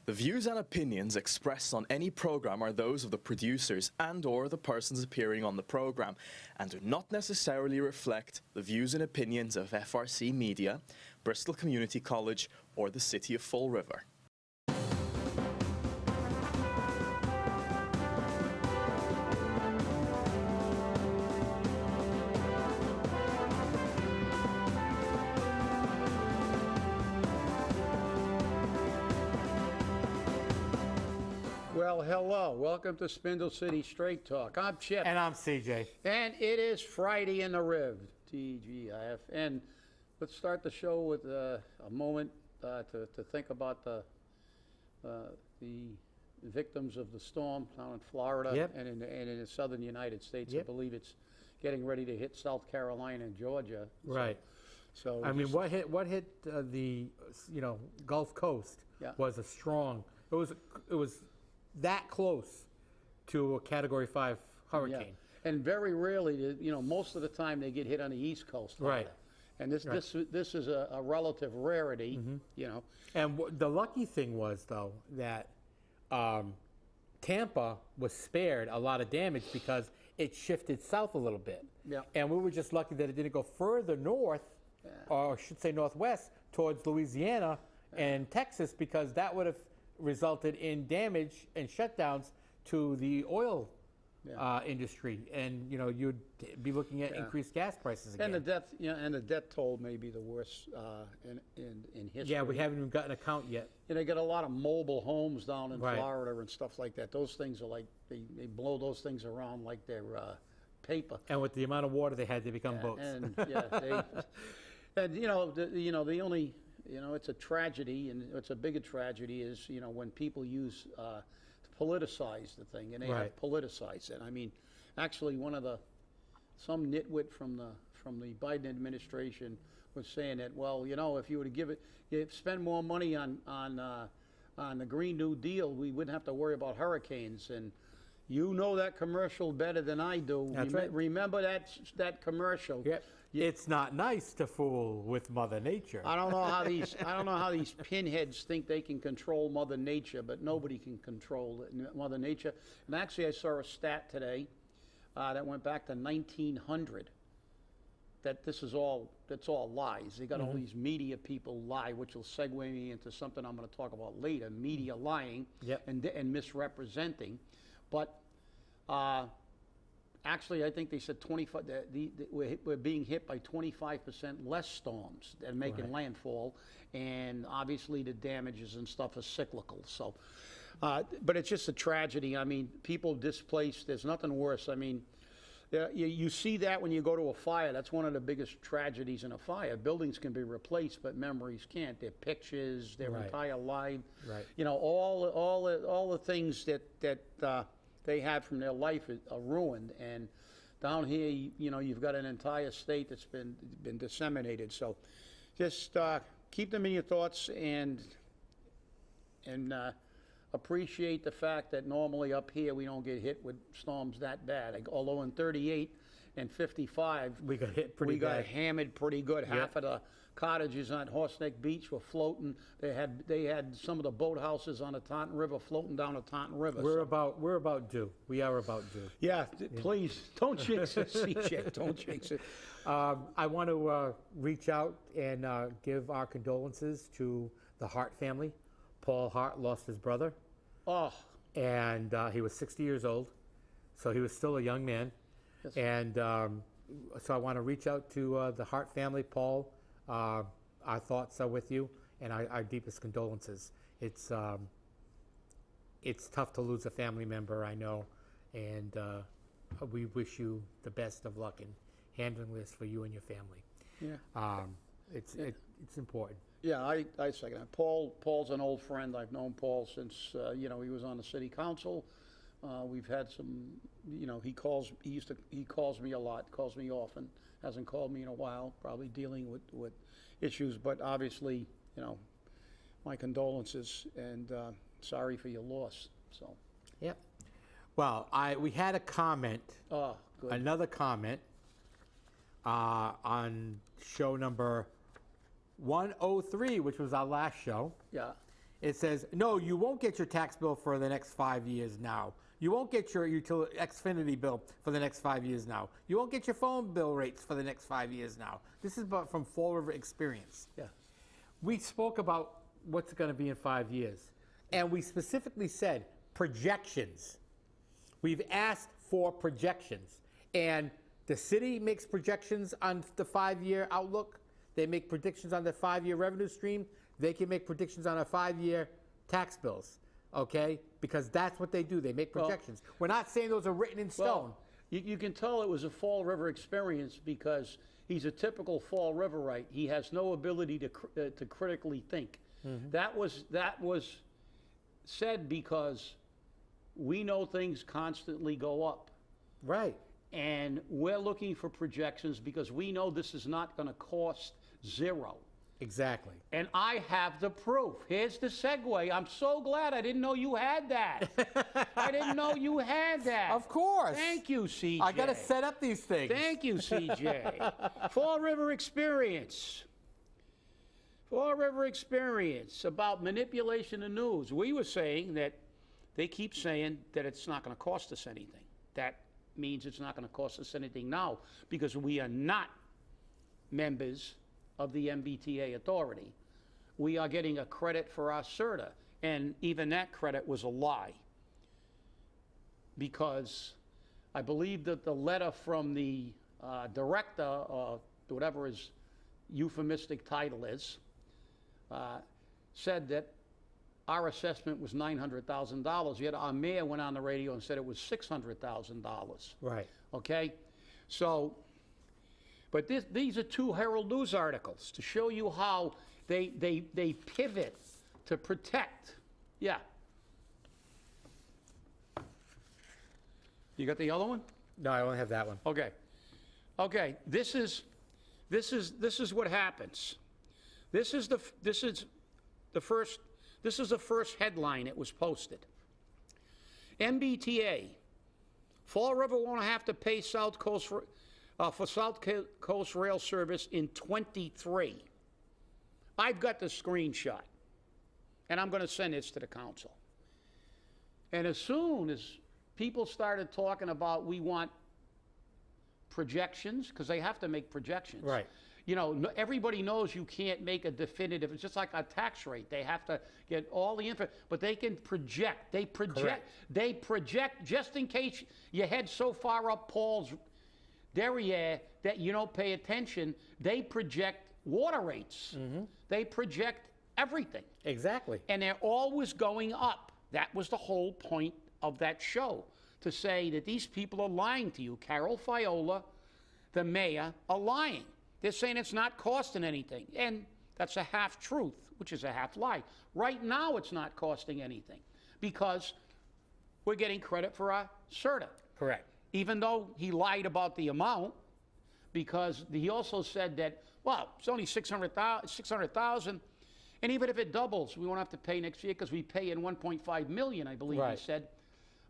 The views and opinions expressed on any program are those of the producers and/or the persons appearing on the program and do not necessarily reflect the views and opinions of FRC Media, Bristol Community College, or the City of Fall River. Well, hello. Welcome to Spindle City Straight Talk. I'm Chip. And I'm CJ. And it is Friday in the Riv, TGIF. And let's start the show with a moment to think about the victims of the storm down in Florida. Yep. and in the southern United States. Yep. I believe it's getting ready to hit South Carolina and Georgia. Right. So I mean, what hit the Gulf Coast was a strong. It was that close to a Category 5 hurricane. Yeah. And very rarely, most of the time they get hit on the East Coast. Right. And this is a relative rarity, And the lucky thing was, though, that Tampa was spared a lot of damage because it shifted south a little bit. Yeah. And we were just lucky that it didn't go further north, or I should say northwest, towards Louisiana and Texas, because that would have resulted in damage and shutdowns to the oil industry, and you'd be looking at increased gas prices again. And the death toll may be the worst in history. Yeah, we haven't even gotten a count yet. They got a lot of mobile homes down in Florida and stuff like that. Those things are like they blow those things around like they're paper. And with the amount of water they had, they become boats. And the only. It's a tragedy, and it's a bigger tragedy is, when people use to politicize the thing, and they have politicized it. I mean, actually, some nitwit from the Biden administration was saying that, well, if you were to spend more money on the Green New Deal, we wouldn't have to worry about hurricanes. And you know that commercial better than I do. That's right. Remember that commercial. Yep. It's not nice to fool with Mother Nature. I don't know how these pinheads think they can control Mother Nature, but nobody can control Mother Nature. And actually, I saw a stat today that went back to 1900. That's all lies. They got all these media people lie, which will segue me into something I'm going to talk about later: media lying and misrepresenting. But actually, I think they said 25. We're being hit by 25% less storms that are making landfall, and obviously the damages and stuff are cyclical. So, but it's just a tragedy. I mean, people displaced. There's nothing worse. I mean, you see that when you go to a fire. That's one of the biggest tragedies in a fire. Buildings can be replaced, but memories can't. Their pictures, their entire life. Right. All the things that they had from their life are ruined, and down here, you've got an entire state that's been disseminated. So, just keep them in your thoughts and appreciate the fact that normally up here we don't get hit with storms that bad. Although in 38 and 55, we got hit pretty bad. We got hammered pretty good. Half of the cottages on Horseneck Beach were floating. They had some of the boathouses on the Taunton River floating down the Taunton River. We're about due. We are about due. Yeah, please don't jinx it, CJ. Don't jinx it. I want to reach out and give our condolences to the Hart family. Paul Hart lost his brother. Oh. And he was 60 years old, so he was still a young man. Yes. And so I want to reach out to the Hart family. Paul, our thoughts are with you, and our deepest condolences. It's tough to lose a family member, I know, and we wish you the best of luck in handling this for you and your family. Yeah. It's important. Yeah, I second that. Paul's an old friend. I've known Paul since he was on the city council. We've had some, he calls me a lot, calls me often. Hasn't called me in a while, probably dealing with issues, but obviously, my condolences and sorry for your loss. So. Yep. Well, we had a comment. Oh, good. Another comment on show number 103, which was our last show. Yeah. It says, no, you won't get your tax bill for the next 5 years now. You won't get your Xfinity bill for the next 5 years now. You won't get your phone bill rates for the next 5 years now. This is from Fall River experience. Yeah. We spoke about what's going to be in 5 years. And we specifically said projections. We've asked for projections. And the city makes projections on the 5-year outlook. They make predictions on the 5-year revenue stream. They can make predictions on a 5-year tax bills, okay? Because that's what they do. They make projections. We're not saying those are written in stone. Well, you can tell it was a Fall River experience because he's a typical Fall Riverite. He has no ability to critically think. Mm-hmm. That was said because we know things constantly go up. Right. And we're looking for projections because we know this is not going to cost zero. Exactly. And I have the proof. Here's the segue. I'm so glad I didn't know you had that. I didn't know you had that. Of course. Thank you, CJ. I got to set up these things. Thank you, CJ. Fall River experience. Fall River experience about manipulation of news. We were saying that they keep saying that it's not going to cost us anything. That means it's not going to cost us anything now because we are not members of the MBTA authority. We are getting a credit for our CERTA, and even that credit was a lie because I believe that the letter from the director, or whatever his euphemistic title is, said that our assessment was $900,000, yet our mayor went on the radio and said it was $600,000. Right. Okay? So, but these are two Herald News articles to show you how they pivot to protect. Yeah. You got the other one? No, I only have that one. Okay. Okay. This is what happens. This is the first headline that was posted. MBTA, Fall River won't have to pay South Coast for South Coast rail service in 23. I've got the screenshot, and I'm going to send this to the council. And as soon as people started talking about we want projections, because they have to make projections. Right. You know, everybody knows you can't make a definitive. It's just like a tax rate. They have to get all the info, but they can project. They project. Correct. They project just in case you head so far up Paul's derriere that you don't pay attention. They project water rates. Mm-hmm. They project everything. Exactly. And they're always going up. That was the whole point of that show, to say that these people are lying to you. Carol Fiola, the mayor, are lying. They're saying it's not costing anything. And that's a half truth, which is a half lie. Right now, it's not costing anything because we're getting credit for our CERTA. Correct. Even though he lied about the amount, because he also said that, well, it's only $600,000, and even if it doubles, we won't have to pay next year because we pay in $1.5 million, I believe Right. he said.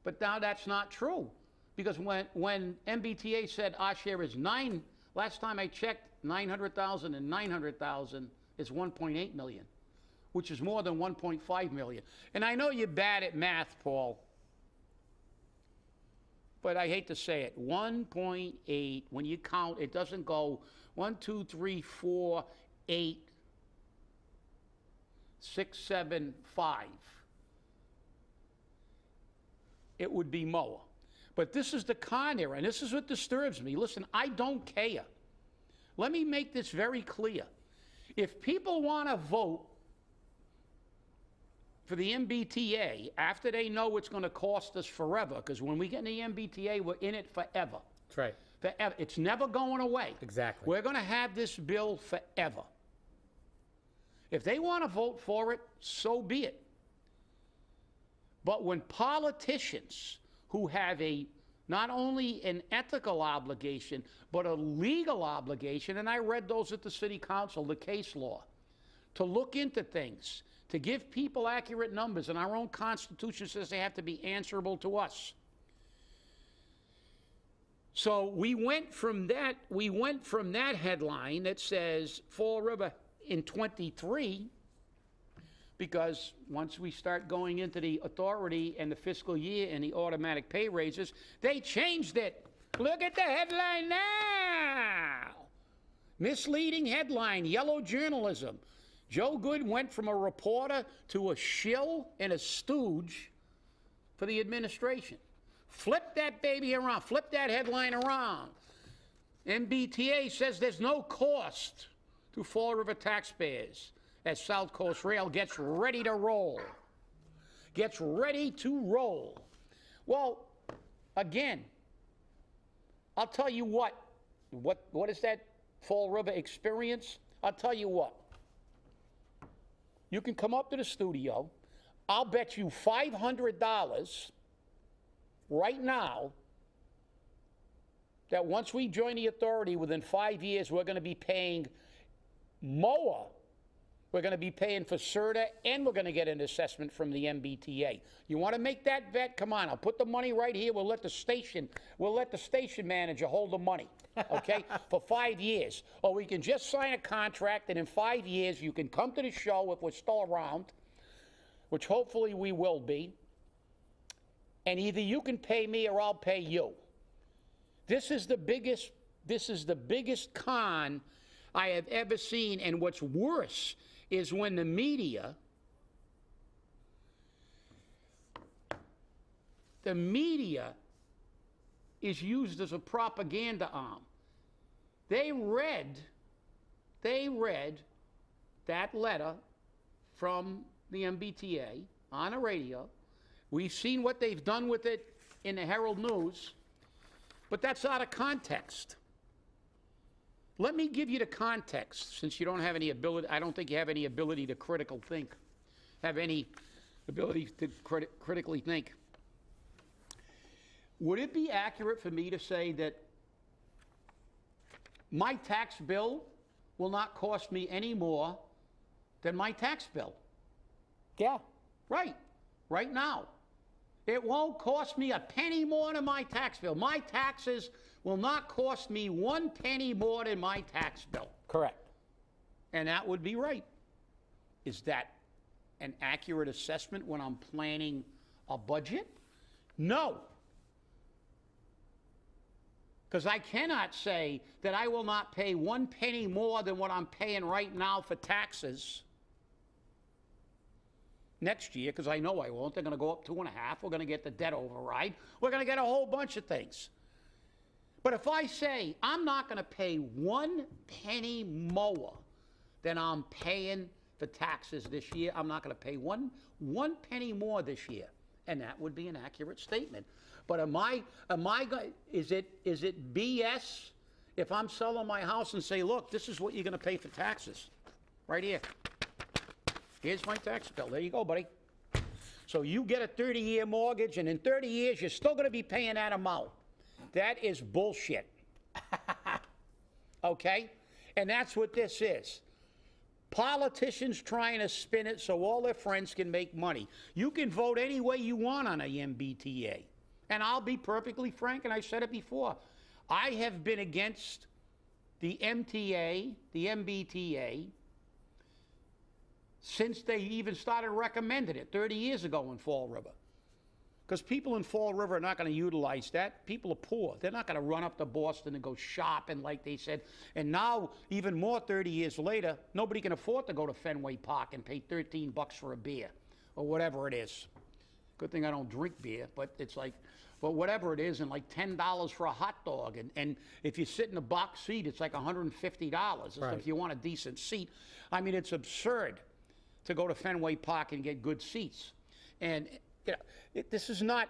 But now that's not true, because when MBTA said our share is last time I checked, 900,000 and 900,000 is 1.8 million, which is more than 1.5 million. And I know you're bad at math, Paul, but I hate to say it. 1.8, when you count, it doesn't go 1, 2, 3, 4, 8, 6, 7, 5. It would be more. But this is the con era, and this is what disturbs me. Listen, I don't care. Let me make this very clear. If people want to vote for the MBTA after they know it's going to cost us forever, because when we get in the MBTA, we're in it forever. That's right. Forever. It's never going away. Exactly. We're going to have this bill forever. If they want to vote for it, so be it. But when politicians who have not only an ethical obligation, but a legal obligation, and I read those at the city council, the case law, to look into things, to give people accurate numbers, and our own constitution says they have to be answerable to us. So we went from that headline that says Fall River in 23 because once we start going into the authority and the fiscal year and the automatic pay raises, they changed it. Look at the headline now. Misleading headline, yellow journalism. Joe Good went from a reporter to a shill and a stooge for the administration. Flip that baby around. Flip that headline around. MBTA says there's no cost to Fall River taxpayers as South Coast Rail gets ready to roll. Gets ready to roll. Well, again, I'll tell you what is that Fall River experience? I'll tell you what. You can come up to the studio. I'll bet you $500 right now that once we join the authority, within 5 years, we're going to be paying MOA. We're going to be paying for CERTA, and we're going to get an assessment from the MBTA. You want to make that bet? Come on, I'll put the money right here. We'll let the station manager hold the money, okay, for 5 years. Or we can just sign a contract, and in 5 years, you can come to the show if we're still around, which hopefully we will be, and either you can pay me or I'll pay you. This is the biggest con I have ever seen, and what's worse is when the media is used as a propaganda arm. They read that letter from the MBTA on the radio. We've seen what they've done with it in the Herald News, but that's out of context. Let me give you the context, since you don't have any ability. I don't think you have any ability to critically think. Critically think. Would it be accurate for me to say that my tax bill will not cost me any more than my tax bill? Yeah. Right now. It won't cost me a penny more than my tax bill. My taxes will not cost me 1 penny more than my tax bill. Correct. And that would be right. Is that an accurate assessment when I'm planning a budget? No. Because I cannot say that I will not pay 1 penny more than what I'm paying right now for taxes next year, because I know I won't. They're going to go up 2.5. We're going to get the debt override. We're going to get a whole bunch of things. But if I say I'm not going to pay 1 penny more than I'm paying for taxes this year, I'm not going to pay one penny more this year, and that would be an accurate statement. But is it BS if I'm selling my house and say, look, this is what you're going to pay for taxes, right here. Here's my tax bill. There you go, buddy. So you get a 30-year mortgage, and in 30 years, you're still going to be paying that amount. That is bullshit. Okay? And that's what this is. Politicians trying to spin it so all their friends can make money. You can vote any way you want on a MBTA. And I'll be perfectly frank, and I said it before. I have been against the MTA, the MBTA, since they even started recommending it 30 years ago in Fall River. Because people in Fall River are not going to utilize that. People are poor. They're not going to run up to Boston and go shopping like they said. And now, even more 30 years later, nobody can afford to go to Fenway Park and pay $13 for a beer or whatever it is. Good thing I don't drink beer, but it's like, well, whatever it is, and like $10 for a hot dog. And if you sit in the box seat, it's like $150 Right. if you want a decent seat. I mean, it's absurd to go to Fenway Park and get good seats. And you know, this is not,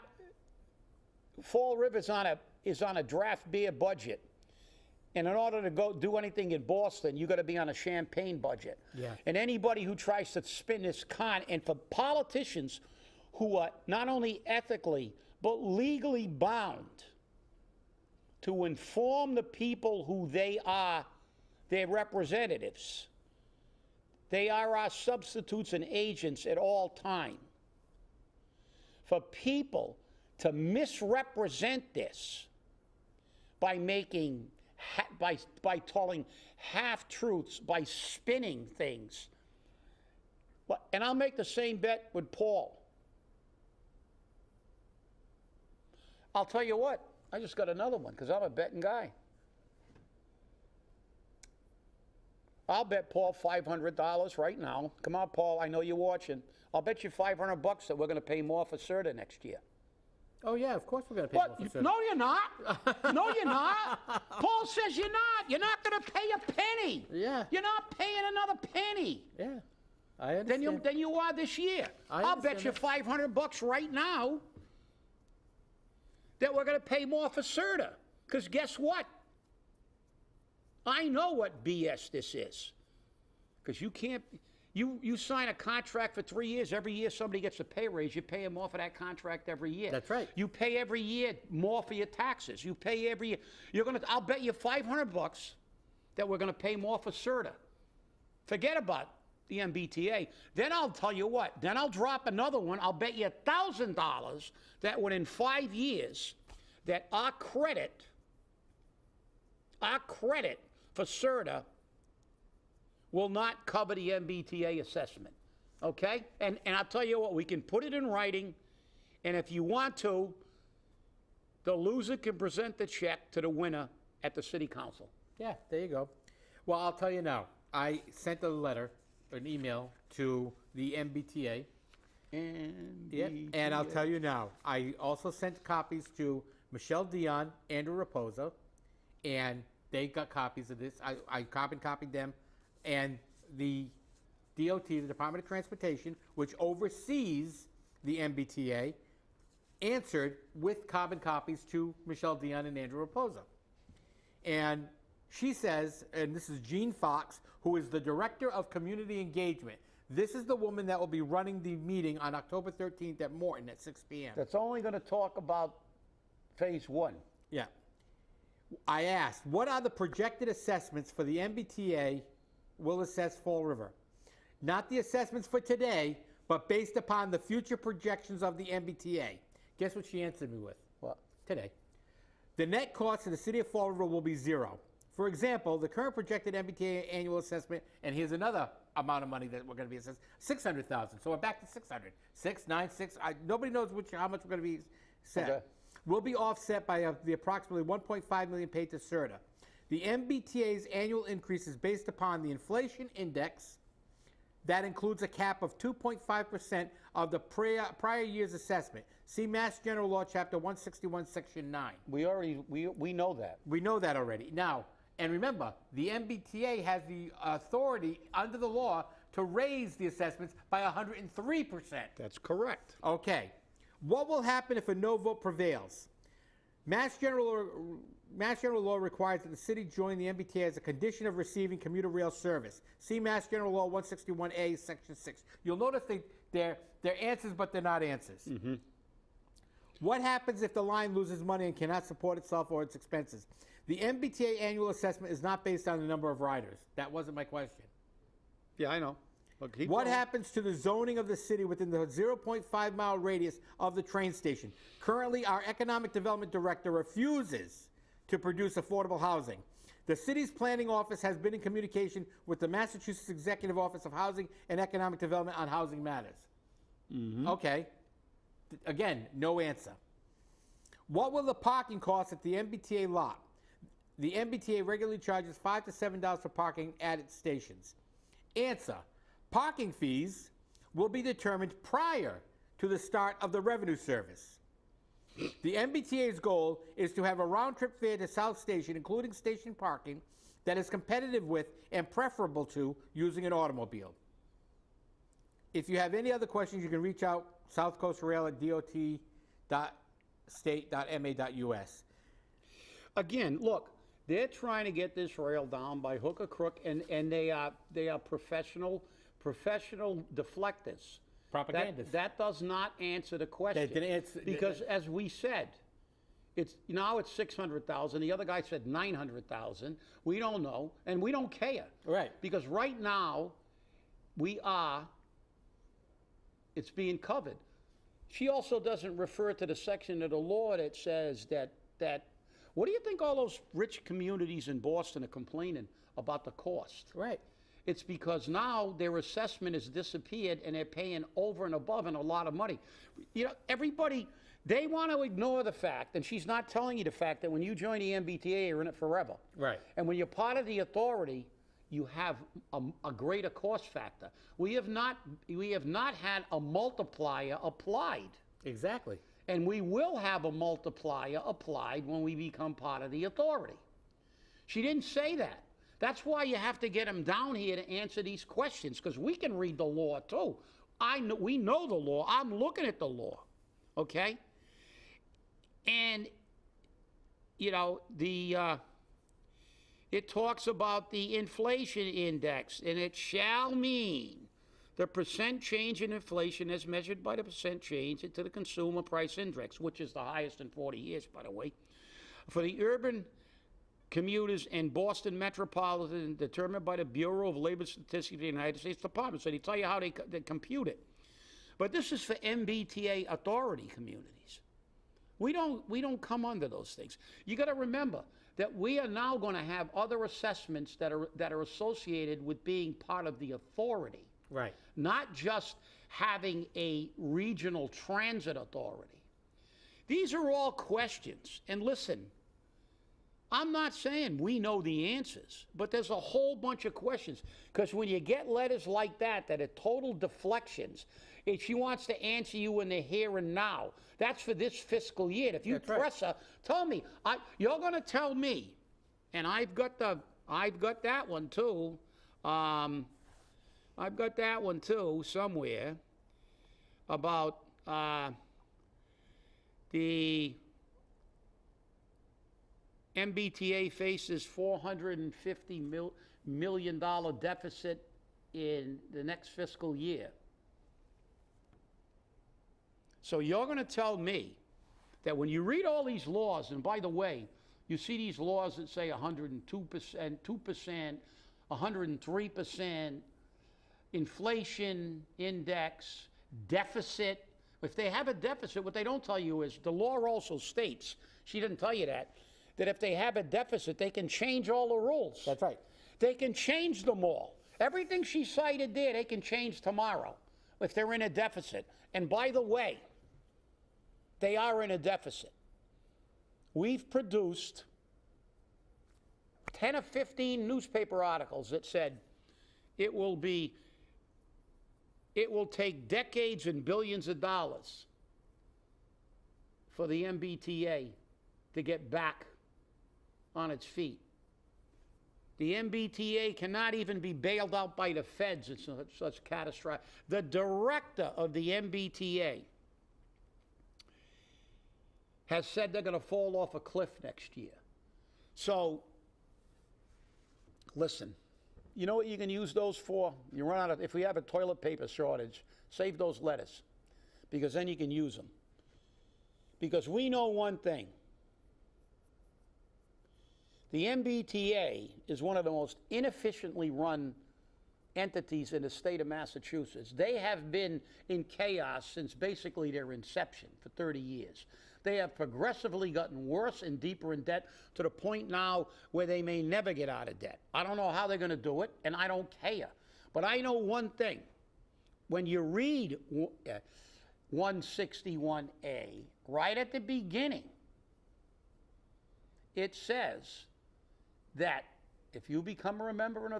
Fall River is on a draft beer budget. And in order to go do anything in Boston, you got to be on a champagne budget. Yeah. And anybody who tries to spin this con, and for politicians who are not only ethically, but legally bound to inform the people who they are their representatives. They are our substitutes and agents at all time. For people to misrepresent this by making, by telling half-truths, by spinning things, And I'll make the same bet with Paul. I'll tell you what, I just got another one because I'm a betting guy. I'll bet Paul $500 right now. Come on, Paul, I know you're watching. I'll bet you $500 that we're going to pay more for CERTA next year. Oh, yeah, of course we're going to pay What? more for CERTA. No, you're not. No, you're not. Paul says you're not. You're not going to pay a penny. Yeah. You're not paying another penny. Yeah, I understand. Than you are this year. I'll bet you $500 right now that we're going to pay more for CERTA. Because guess what? I know what BS this is. Because you can't, you sign a contract for 3 years. Every year somebody gets a pay raise. You pay them more for that contract every year. That's right. You pay every year more for your taxes. You pay every year. I'll bet you $500 that we're going to pay more for CERTA. Forget about the MBTA. Then I'll tell you what. Then I'll drop another one. I'll bet you $1,000 that within 5 years that our credit for CERTA will not cover the MBTA assessment, okay? And I'll tell you what, we can put it in writing, and if you want to, the loser can present the check to the winner at the city council. Yeah, there you go. Well, I'll tell you now. I sent a letter, an email to the MBTA. Yep. And I'll tell you now, I also sent copies to Michelle Dion, Andrew Raposa, and they got copies of this. I copied them. And the DOT, the Department of Transportation, which oversees the MBTA, answered with carbon copies to Michelle Dion and Andrew Raposa. And she says, and this is Jean Fox, who is the Director of Community Engagement. This is the woman that will be running the meeting on October 13th at Morton at 6 p.m. That's only going to talk about phase one. Yeah. I asked, what are the projected assessments for the MBTA will assess Fall River? Not the assessments for today, but based upon the future projections of the MBTA. Guess what she answered me with? What? Today. The net cost to the city of Fall River will be zero. For example, the current projected MBTA annual assessment, and here's another amount of money that we're going to be assessed, $600,000. So we're back to 600. 6, 9, 6. Nobody knows how much we're going to be set. Okay. Will be offset by the approximately $1.5 million paid to CERTA. The MBTA's annual increase is based upon the inflation index that includes a cap of 2.5% of the prior year's assessment. See Mass General Law, Chapter 161, Section 9. We know that. We know that already. Now, and remember, the MBTA has the authority under the law to raise the assessments by 103%. That's correct. Okay. What will happen if a no vote prevails? Mass General Law requires that the city join the MBTA as a condition of receiving commuter rail service. See Mass General Law 161A, Section 6. You'll notice they're answers, but they're not answers. Mm-hmm. What happens if the line loses money and cannot support itself or its expenses? The MBTA annual assessment is not based on the number of riders. That wasn't my question. Yeah, I know. Look, what happens to the zoning of the city within the 0.5 mile radius of the train station? Currently, our economic development director refuses to produce affordable housing. The city's planning office has been in communication with the Massachusetts Executive Office of Housing and Economic Development on housing matters. Mm-hmm. Okay. Again, no answer. What will the parking cost at the MBTA lot? The MBTA regularly charges $5 to $7 for parking at its stations. Answer. Parking fees will be determined prior to the start of the revenue service. The MBTA's goal is to have a round-trip fare to South Station, including station parking, that is competitive with and preferable to using an automobile. If you have any other questions, you can reach out South Coast Rail at dot.state.ma.us. Again, look, they're trying to get this rail down by hook or crook, and they are professional deflectors. Propagandists. That does not answer the question. Because as we said, it's 600,000. The other guy said 900,000. We don't know, and we don't care. Right. Because right now, it's being covered. She also doesn't refer to the section of the law that says that what do you think all those rich communities in Boston are complaining about the cost? Right. It's because now their assessment has disappeared and they're paying over and above and a lot of money. You know, everybody, they want to ignore the fact, and she's not telling you the fact, that when you join the MBTA, you're in it forever. Right. And when you're part of the authority, you have a greater cost factor. We have not had a multiplier applied. Exactly. And we will have a multiplier applied when we become part of the authority. She didn't say that. That's why you have to get them down here to answer these questions, because we can read the law too. We know the law. I'm looking at the law, okay? And, you know, it talks about the inflation index, and it shall mean the percent change in inflation as measured by the percent change into the consumer price index, which is the highest in 40 years, by the way, for the urban commuters and Boston metropolitan, determined by the Bureau of Labor Statistics of the United States Department. So they tell you how they compute it. But this is for MBTA authority communities. We don't come under those things. You got to remember that we are now going to have other assessments that are associated with being part of the authority. Right. Not just having a regional transit authority. These are all questions. And listen, I'm not saying we know the answers, but there's a whole bunch of questions. Because when you get letters like that are total deflections, she wants to answer you in the here and now. That's for this fiscal year. If you press her, tell me, you're going to tell me, and I've got that one too. I've got that one too somewhere about the MBTA faces $450 million deficit in the next fiscal year. So you're going to tell me that when you read all these laws, and by the way, you see these laws that say 102%, 2%, 103%, inflation index, deficit. If they have a deficit, what they don't tell you is, the law also states, she didn't tell you that if they have a deficit, they can change all the rules. That's right. They can change them all. Everything she cited there, they can change tomorrow if they're in a deficit. And by the way, they are in a deficit. We've produced 10 or 15 newspaper articles that said it will take decades and billions of dollars for the MBTA to get back on its feet. The MBTA cannot even be bailed out by the feds. It's such catastrophic. The director of the MBTA has said they're going to fall off a cliff next year. So, listen, you know what you can use those for? You run out of, if we have a toilet paper shortage, save those letters, because then you can use them. Because we know one thing. The MBTA is one of the most inefficiently run entities in the state of Massachusetts. They have been in chaos since basically their inception for 30 years. They have progressively gotten worse and deeper in debt to the point now where they may never get out of debt. I don't know how they're going to do it, and I don't care. But I know one thing. When you read 161A, right at the beginning, it says that if you become a member of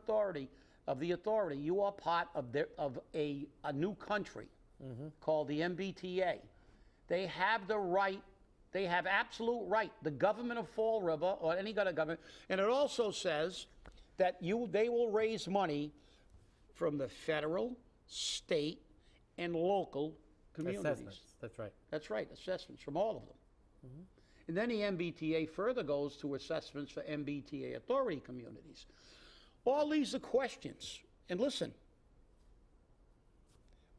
the authority, you are part of a new country called the MBTA. They have the right, they have absolute right, the government of Fall River or any other government, and it also says that they will raise money from the federal, state, and local communities. Assessments, that's right. That's right, assessments from all of them. And then the MBTA further goes to assessments for MBTA authority communities. All these are questions. And listen,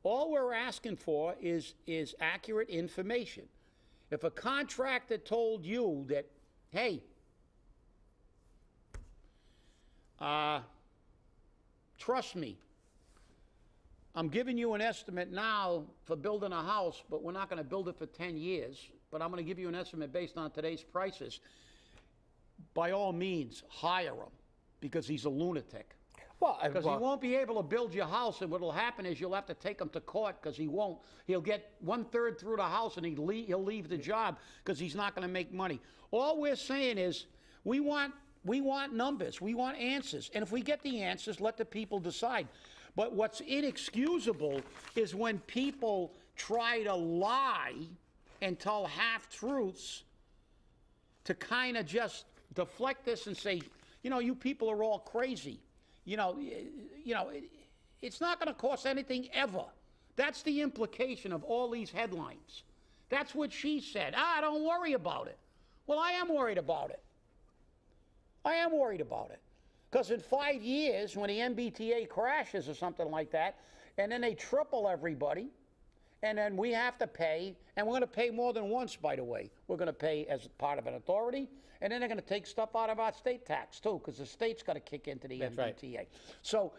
all we're asking for is accurate information. If a contractor told you that, hey, trust me, I'm giving you an estimate now for building a house, but we're not going to build it for 10 years, but I'm going to give you an estimate based on today's prices. By all means, hire him, because he's a lunatic. Well, Because he won't be able to build your house, and what'll happen is you'll have to take him to court because he won't. He'll get 1/3 through the house, and he'll leave the job because he's not going to make money. All we're saying is we want numbers. We want answers. And if we get the answers, let the people decide. But what's inexcusable is when people try to lie and tell half-truths to kind of just deflect this and say, you people are all crazy. It's not going to cost anything ever. That's the implication of all these headlines. That's what she said. Don't worry about it. Well, I am worried about it. I am worried about it. Because in 5 years, when the MBTA crashes or something like that, and then they triple everybody, and then we have to pay, and we're going to pay more than once, by the way. We're going to pay as part of an authority, and then they're going to take stuff out of our state tax, too, because the state's got to kick into the MBTA. Right. So,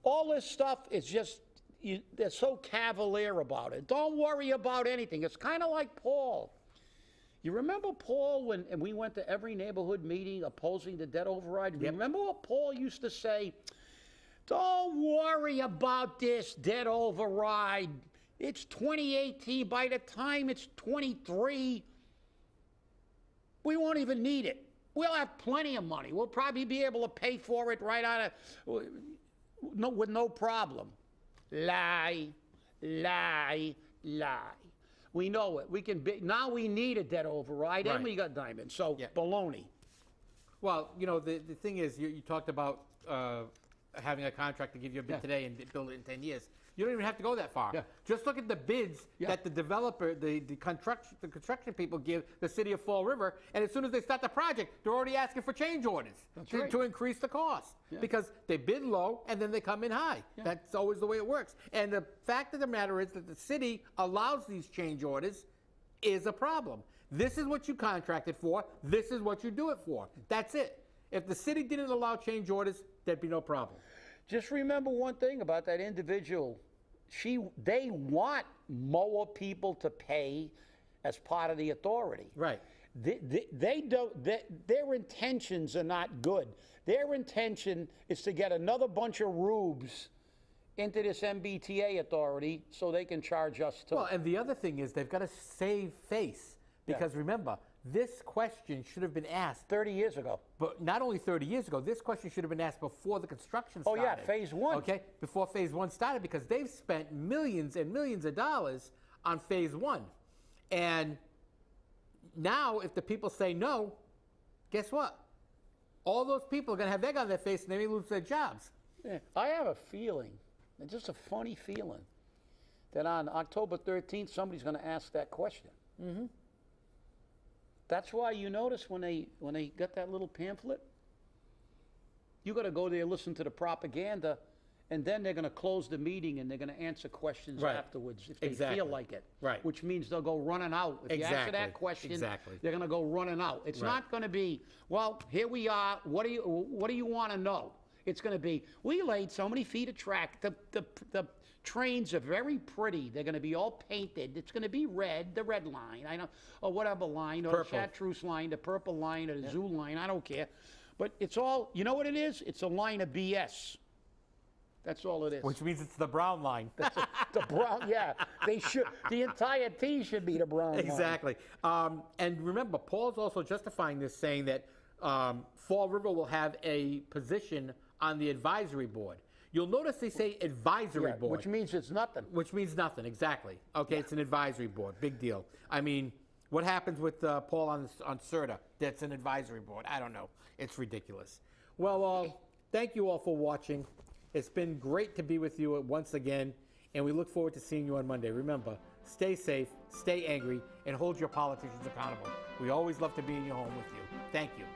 all this stuff is just, they're so cavalier about it. Don't worry about anything. It's kind of like Paul. You remember Paul when we went to every neighborhood meeting opposing the debt override? Yep. Remember what Paul used to say? Don't worry about this debt override. It's 2018. By the time it's 23, we won't even need it. We'll have plenty of money. We'll probably be able to pay for it right out of, with no problem. Lie, lie, lie. We know it. Now we need a debt override, and we got Diamond. So, baloney. Well, the thing is, you talked about having a contract to give you a bid today and build it in 10 years. You don't even have to go that far. Yeah. Just look at the bids that the developer, the construction people give the city of Fall River, and as soon as they start the project, they're already asking for change orders to increase the cost because they bid low and then they come in high. Yeah. That's always the way it works. And the fact of the matter is that the city allows these change orders is a problem. This is what you contracted for. This is what you do it for. That's it. If the city didn't allow change orders, there'd be no problem. Just remember one thing about that individual. They want more people to pay as part of the authority. Right. They don't. Their intentions are not good. Their intention is to get another bunch of rubes into this MBTA authority so they can charge us too. Well, and the other thing is they've got to save face because remember, this question should have been asked 30 years ago. But not only 30 years ago, this question should have been asked before the construction started. Oh yeah, phase one. Okay, before phase one started, because they've spent millions and millions of dollars on phase one. And now if the people say no, guess what? All those people are going to have egg on their face and they may lose their jobs. Yeah, I have a feeling, just a funny feeling, that on October 13th, somebody's going to ask that question. Mm-hmm. That's why you notice when they got that little pamphlet, you got to go there, listen to the propaganda, and then they're going to close the meeting and they're going to answer questions afterwards if they feel like it. Right. Which means they'll go running out. If you answer that question, they're going to go running out. It's not going to be, well, here we are. What do you want to know? It's going to be, we laid so many feet of track. The trains are very pretty. They're going to be all painted. It's going to be red, the red line, or whatever line, or the chartreuse line, the purple line, or the zoo line. I don't care. But it's all, you know what it is? It's a line of BS. That's all it is. Which means it's the brown line. The brown, yeah. The entire T should be the brown line. Exactly. And remember, Paul's also justifying this, saying that Fall River will have a position on the advisory board. You'll notice they say advisory board. Which means it's nothing. Which means nothing, exactly. Okay, it's an advisory board, big deal. I mean, what happens with Paul on CERTA? That's an advisory board. I don't know. It's ridiculous. Well, thank you all for watching. It's been great to be with you once again, and we look forward to seeing you on Monday. Remember, stay safe, stay angry, and hold your politicians accountable. We always love to be in your home with you. Thank you.